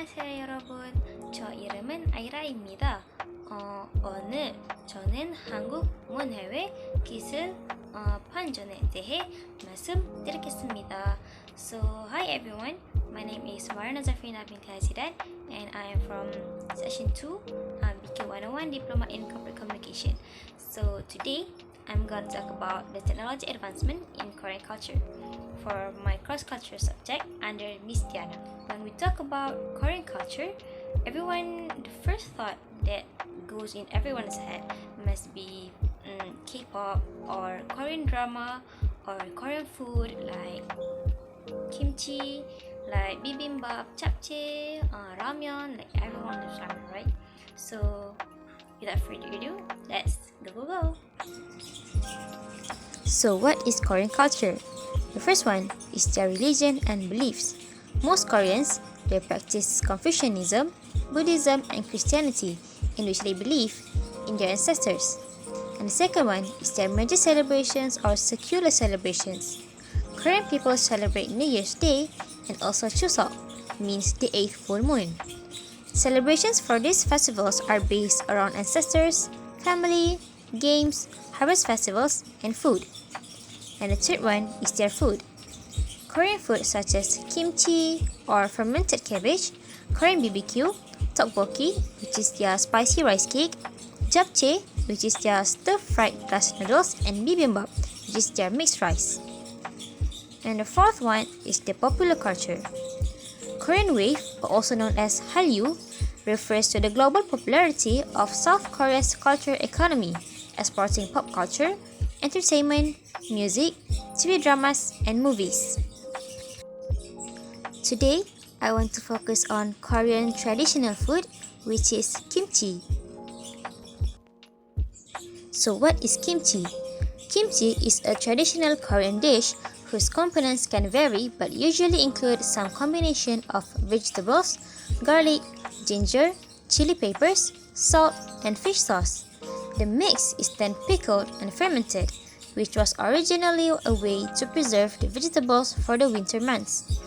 안녕하세요 여러분. 저 이름은 아이라입니다. 오늘 저는 한국 문해외 기술 판전에 대해 말씀드리겠습니다. So, hi everyone. My name is Marna Zafrina bin Kazidan and I am from Section 2, BQ 101 Diploma in Corporate Communication. So, today I'm going to talk about the technology advancement in Korean culture for my cross-cultural subject under Miss Diana. When we talk about Korean culture, the first thought that goes in everyone's head must be K-pop or Korean drama or Korean food like kimchi, like bibimbap, japchae, ramyeon, like everyone loves ramen, right? So, without further ado, let's go. So what is Korean culture? The first one is their religion and beliefs. Most Koreans, they practice Confucianism, Buddhism and Christianity, in which they believe in their ancestors. And the second one is their major celebrations or secular celebrations. Korean people celebrate New Year's Day and also Chuseok, means the 8th full moon. Celebrations for these festivals are based around ancestors, family, games, harvest festivals, and food. And the third one is their food. Korean food such as kimchi or fermented cabbage, Korean BBQ, tteokbokki, which is their spicy rice cake, japchae, which is their stir-fried glass noodles, and bibimbap, which is their mixed rice. And the fourth one is the popular culture. Korean wave, also known as Hallyu, refers to the global popularity of South Korea's culture economy, exporting pop culture, entertainment, music, TV dramas, and movies. Today, I want to focus on Korean traditional food, which is kimchi. So what is kimchi? Kimchi is a traditional Korean dish whose components can vary but usually include some combination of vegetables, garlic, ginger, chili peppers, salt, and fish sauce. The mix is then pickled and fermented, which was originally a way to preserve the vegetables for the winter months.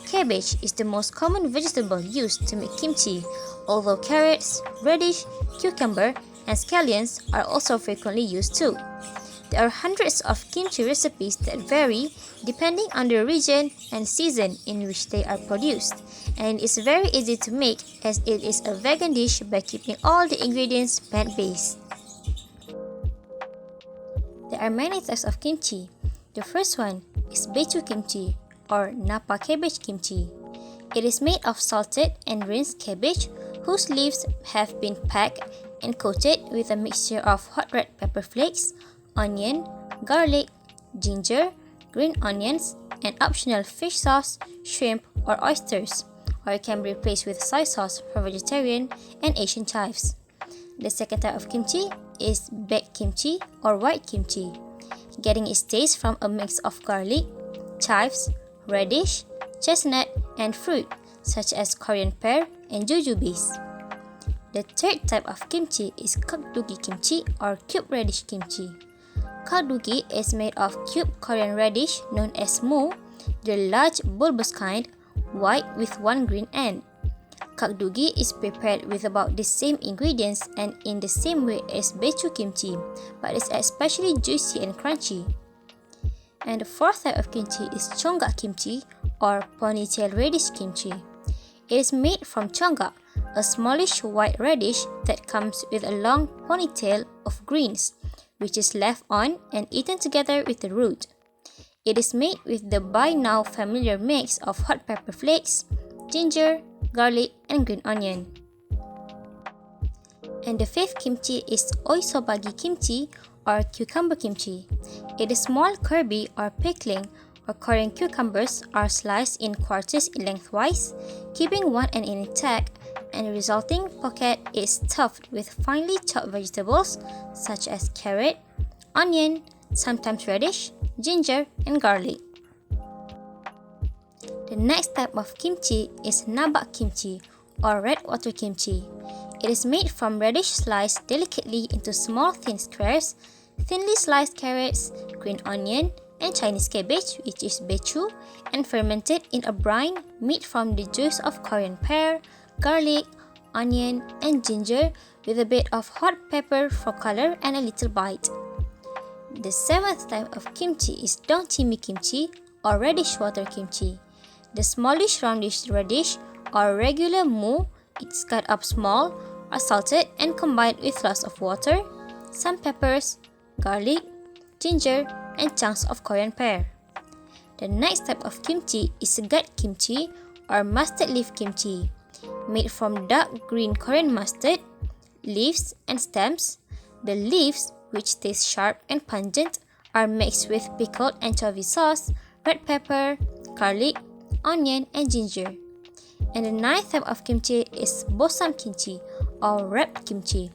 Cabbage is the most common vegetable used to make kimchi, although carrots, radish, cucumber, and scallions are also frequently used too. There are hundreds of kimchi recipes that vary depending on the region and season in which they are produced, and it's very easy to make as it is a vegan dish by keeping all the ingredients plant-based. There are many types of kimchi. The first one is bechu kimchi or napa cabbage kimchi. It is made of salted and rinsed cabbage whose leaves have been packed and coated with a mixture of hot red pepper flakes, onion, garlic, ginger, green onions, and optional fish sauce, shrimp, or oysters, or it can be replaced with soy sauce for vegetarian and Asian types. The second type of kimchi is baked kimchi or white kimchi, getting its taste from a mix of garlic, chives, radish, chestnut, and fruit such as Korean pear and jujubes. The third type of kimchi is kakdugi kimchi or cube radish kimchi. Kakdugi is made of cube Korean radish known as mu, the large bulbous kind, white with one green end. Kakdugi is prepared with about the same ingredients and in the same way as bechu kimchi, but is especially juicy and crunchy. And the fourth type of kimchi is chonggak kimchi or ponytail radish kimchi. It is made from chonggak, a smallish white radish that comes with a long ponytail of greens, which is left on and eaten together with the root. It is made with the by now familiar mix of hot pepper flakes, ginger, garlic, and green onion. And the fifth kimchi is oisobagi kimchi or cucumber kimchi. It is small kirby or pickling or Korean cucumbers are sliced in quarters lengthwise, keeping one end intact, and the resulting pocket is stuffed with finely chopped vegetables such as carrot, onion, sometimes radish, ginger, and garlic. The next type of kimchi is nabak kimchi or red water kimchi. It is made from radish sliced delicately into small thin squares, thinly sliced carrots, green onion, and Chinese cabbage, which is bechu, and fermented in a brine made from the juice of Korean pear, garlic, onion, and ginger with a bit of hot pepper for color and a little bite. The seventh type of kimchi is dongchimi kimchi or radish water kimchi. The smallish roundish radish or regular mu is cut up small, are salted and combined with lots of water, some peppers, garlic, ginger, and chunks of Korean pear. The next type of kimchi is gut kimchi or mustard leaf kimchi, made from dark green Korean mustard, leaves, and stems. The leaves, which taste sharp and pungent, are mixed with pickled anchovy sauce, red pepper, garlic, onion, and ginger. And the ninth type of kimchi is bosam kimchi or wrapped kimchi.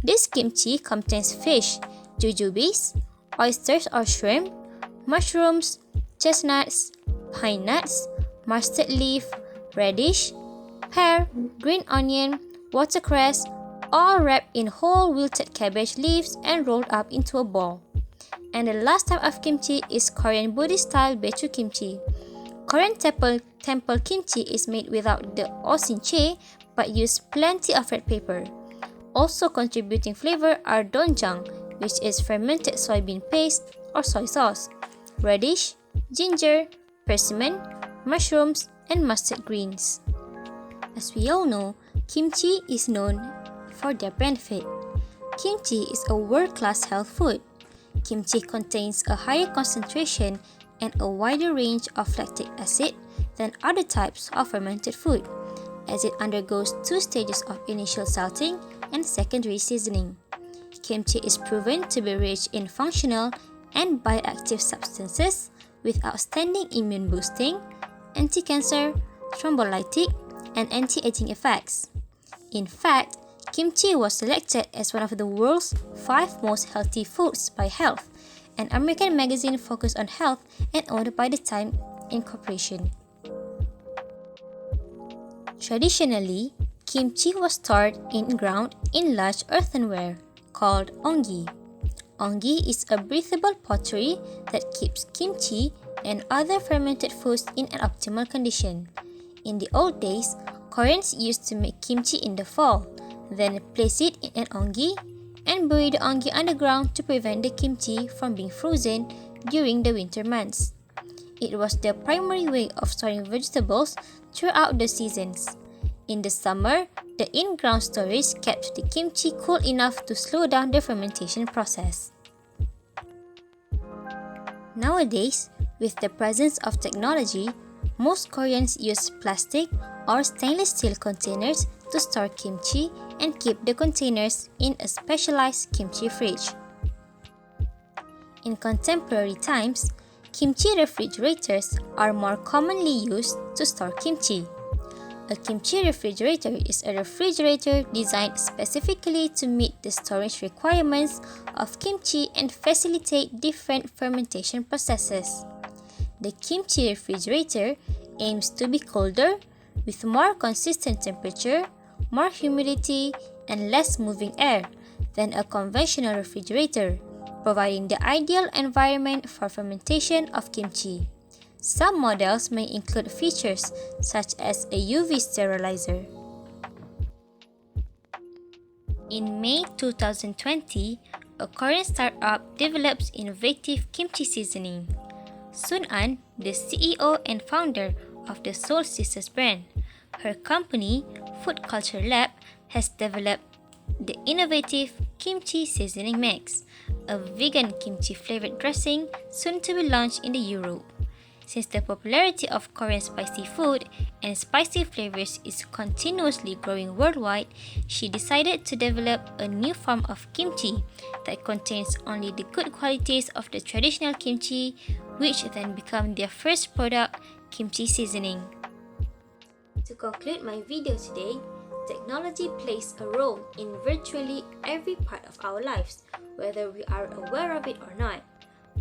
This kimchi contains fish, jujubes, oysters or shrimp, mushrooms, chestnuts, pine nuts, mustard leaf, radish, pear, green onion, watercress, all wrapped in whole wilted cabbage leaves and rolled up into a ball. And the last type of kimchi is Korean Buddhist style bechu kimchi. Korean temple kimchi is made without the osinche but use plenty of red pepper. Also contributing flavor are doenjang, which is fermented soybean paste or soy sauce, radish, ginger, persimmon, mushrooms, and mustard greens. As we all know, kimchi is known for their benefit. Kimchi is a world-class health food. Kimchi contains a higher concentration and a wider range of lactic acid than other types of fermented food, as it undergoes two stages of initial salting and secondary seasoning. Kimchi is proven to be rich in functional and bioactive substances with outstanding immune boosting, anti-cancer, thrombolytic, and anti-aging effects. In fact, kimchi was selected as one of the world's 5 most healthy foods by Health, an American magazine focused on health and owned by the Time Incorporation. Traditionally, kimchi was stored in ground in large earthenware called ongi. Ongi is a breathable pottery that keeps kimchi and other fermented foods in an optimal condition. In the old days, Koreans used to make kimchi in the fall, then place it in an ongi and bury the ongi underground to prevent the kimchi from being frozen during the winter months. It was the primary way of storing vegetables throughout the seasons. In the summer, the in-ground storage kept the kimchi cool enough to slow down the fermentation process. Nowadays, with the presence of technology, most Koreans use plastic or stainless steel containers to store kimchi and keep the containers in a specialized kimchi fridge. In contemporary times, kimchi refrigerators are more commonly used to store kimchi. A kimchi refrigerator is a refrigerator designed specifically to meet the storage requirements of kimchi and facilitate different fermentation processes. The kimchi refrigerator aims to be colder, with more consistent temperature, more humidity, and less moving air than a conventional refrigerator, providing the ideal environment for fermentation of kimchi. Some models may include features such as a UV sterilizer. In May 2020, a Korean startup develops innovative kimchi seasoning. Sun-an, the CEO and founder of the Seoul Sisters brand, her company, Food Culture Lab, has developed the innovative kimchi seasoning mix, a vegan kimchi flavored dressing soon to be launched in Europe. Since the popularity of Korean spicy food and spicy flavors is continuously growing worldwide, she decided to develop a new form of kimchi that contains only the good qualities of the traditional kimchi, which then become their first product, kimchi seasoning. To conclude my video today, technology plays a role in virtually every part of our lives, whether we are aware of it or not.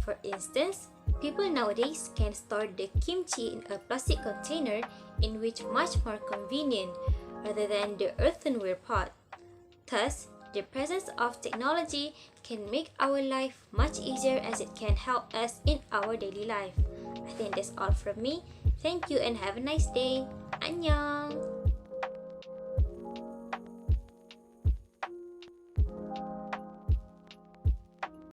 For instance, people nowadays can store the kimchi in a plastic container in which much more convenient rather than the earthenware pot. Thus, the presence of technology can make our life much easier as it can help us in our daily life. I think that's all from me. Thank you and have a nice day. Annyeong!